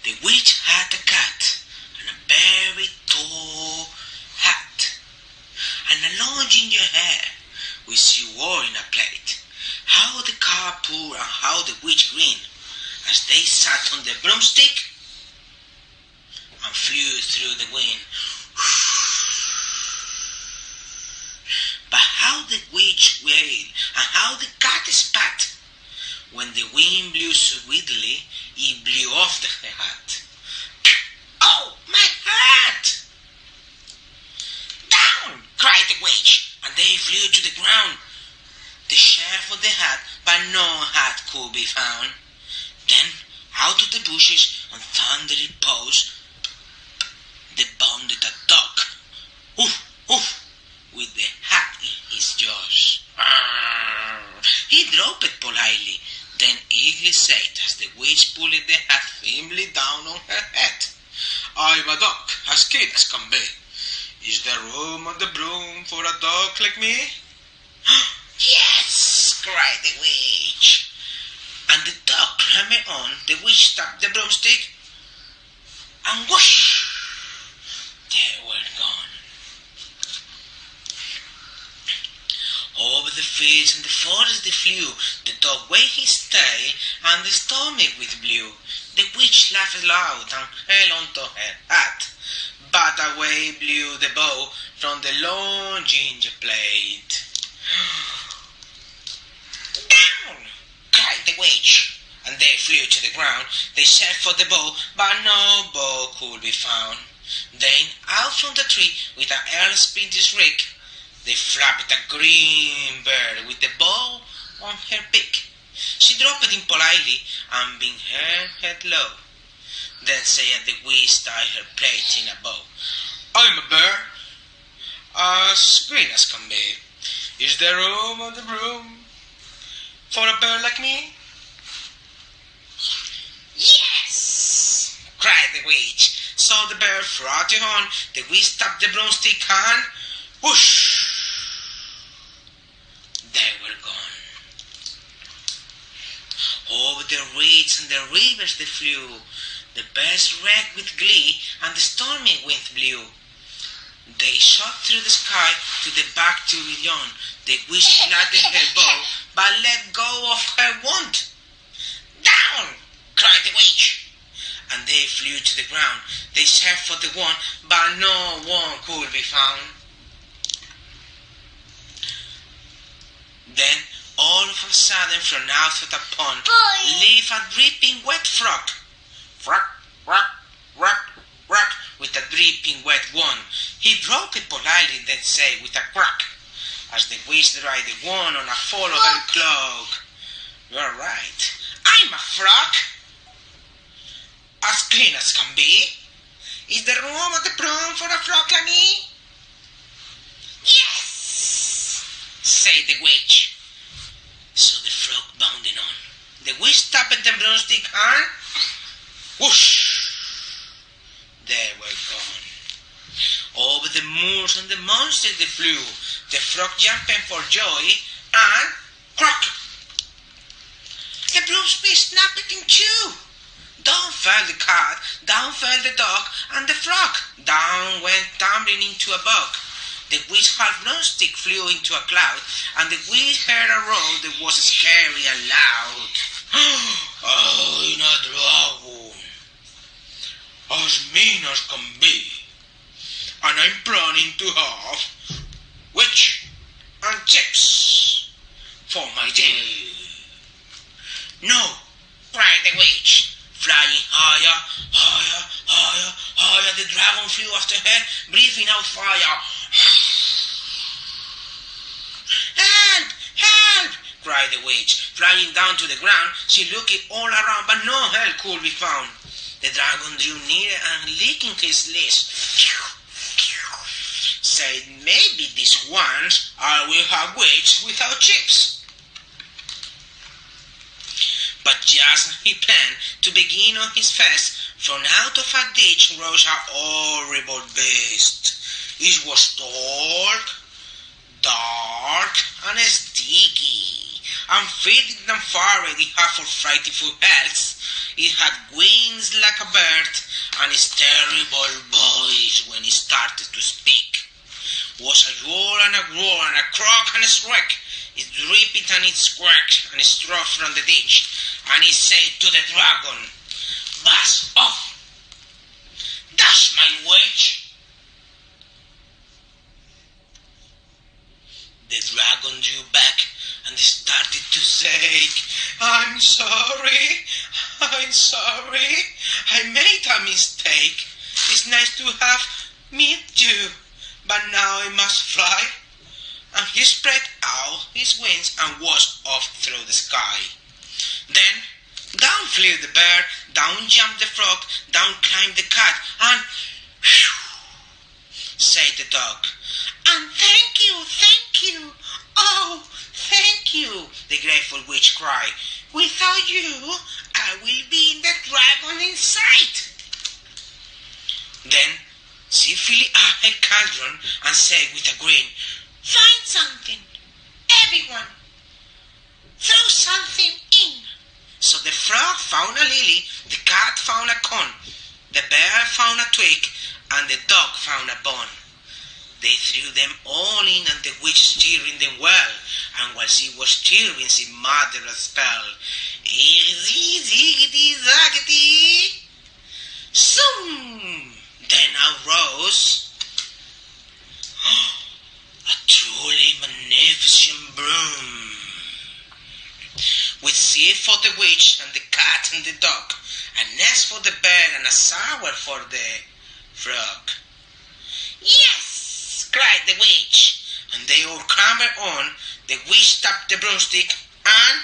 The witch had a cat and a very tall hat and a long ginger hair which she wore in a plait. How the cat purred and how the witch grinned as they sat on the broomstick and flew through the wind. But how the witch wailed and how the cat spat. When the wind blew sweetly, it blew off the hat. "Oh, my hat!" "Down!" cried the witch, and they flew to the ground. They searched for the hat, but no hat could be found. Then, out of the bushes and thundering paws, they bounded a dog. "Oof, oof!" with the hat in his jaws. He dropped it politely, then eagerly said as the witch pulled the hat firmly down on her head, "I'm a dog, as cute as can be. Is there room on the broom for a dog like me?" "Yes!" cried the witch. And the dog clambered on. The witch tapped the broomstick, and whoosh! They were gone. Over the fields and the forest they flew. The dog waved his tail, and the stormy wind blew. The witch laughed loud and held onto her hat, but away blew the bow from the long ginger plate. "Down!" cried the witch, and they flew to the ground. They searched for the bow, but no bow could be found. Then, out from the tree, with an earl spinning shriek, they flapped a green bird with the bow on her beak. She dropped it politely and bent her head low. Then said the witch, tied her plate in a bow, "I'm a bird, as green as can be. Is there room on the broom for a bird like me?" "Yes!" cried the witch. So the bird fluttered on. The witch tapped the broomstick and whoosh! They were gone. Over the reeds and the rivers they flew. The birds wrecked with glee, and the stormy wind blew. They shot through the sky to the back to beyond. The witch flattened her bow, but let go of her wand. "Down!" cried the witch, and they flew to the ground. They searched for the wand, but no one could be found. Then, all of a sudden, from out of the pond, leaped a dripping wet frog. Frog, frog, frog, frog, with a dripping wet wand. He dropped it politely, then said with a crack, as the witch dried the wand on a fold of her cloak, "You're right, I'm a frog, as clean as can be. Is there room at the broom for a frog like me?" "Yes!" said the witch. So the frog bounded on. The witch tapped the broomstick and whoosh! They were gone. Over the moors and the monsters they flew. The frog jumping for joy and crack! The broomstick snapped in two. Down fell the cat, down fell the dog, and the frog down went tumbling into a bog. The witch half broomstick flew into a cloud, and the witch heard a roar that was scary and loud. "I'm a dragon, as mean as can be, and I'm planning to have witch and chips for my dinner." "No!" cried the witch. Flying higher, higher, higher, higher, the dragon flew after her, breathing out fire. "Help! Help!" cried the witch. Flying down to the ground, she looked all around, but no help could be found. The dragon drew near and, licking his lips, said, "Maybe this once I will have witch without chips." But just as he planned to begin on his fast, from out of a ditch rose a horrible beast. It was tall, dark, and sticky, and feeding them far it had for frightful health. It had wings like a bird, and its terrible voice when it started to speak was a roar and a roar and a croak and a shriek. It dripped and it squirked and it struck from the ditch, and it said to the dragon, "Buzz off! That's my witch!" The dragon drew back and started to say, I'm sorry, I made a mistake. It's nice to have met you, but now I must fly." And he spread out his wings and was off through the sky. Then down flew the bird, down jumped the frog, down climbed the cat, and whew, said the dog. "And thank you, oh, thank you," the grateful witch cried. "Without you, I will be in the dragon inside." Then she filled up her cauldron and said with a grin, "Find something, everyone, throw something in." So the frog found a lily, the cat found a cone, the bear found a twig, and the dog found a bone. They threw them all in, and the witch stirring them well, and while she was stirring, she muttered a spell. "Easy, ziggity, zaggity." Zoom! Then arose a truly magnificent broom, with seed for the witch and the cat and the dog, a nest for the bear and a shower for the frog. "Yes!" cried the witch, and they all clambered on. The witch tapped the broomstick, and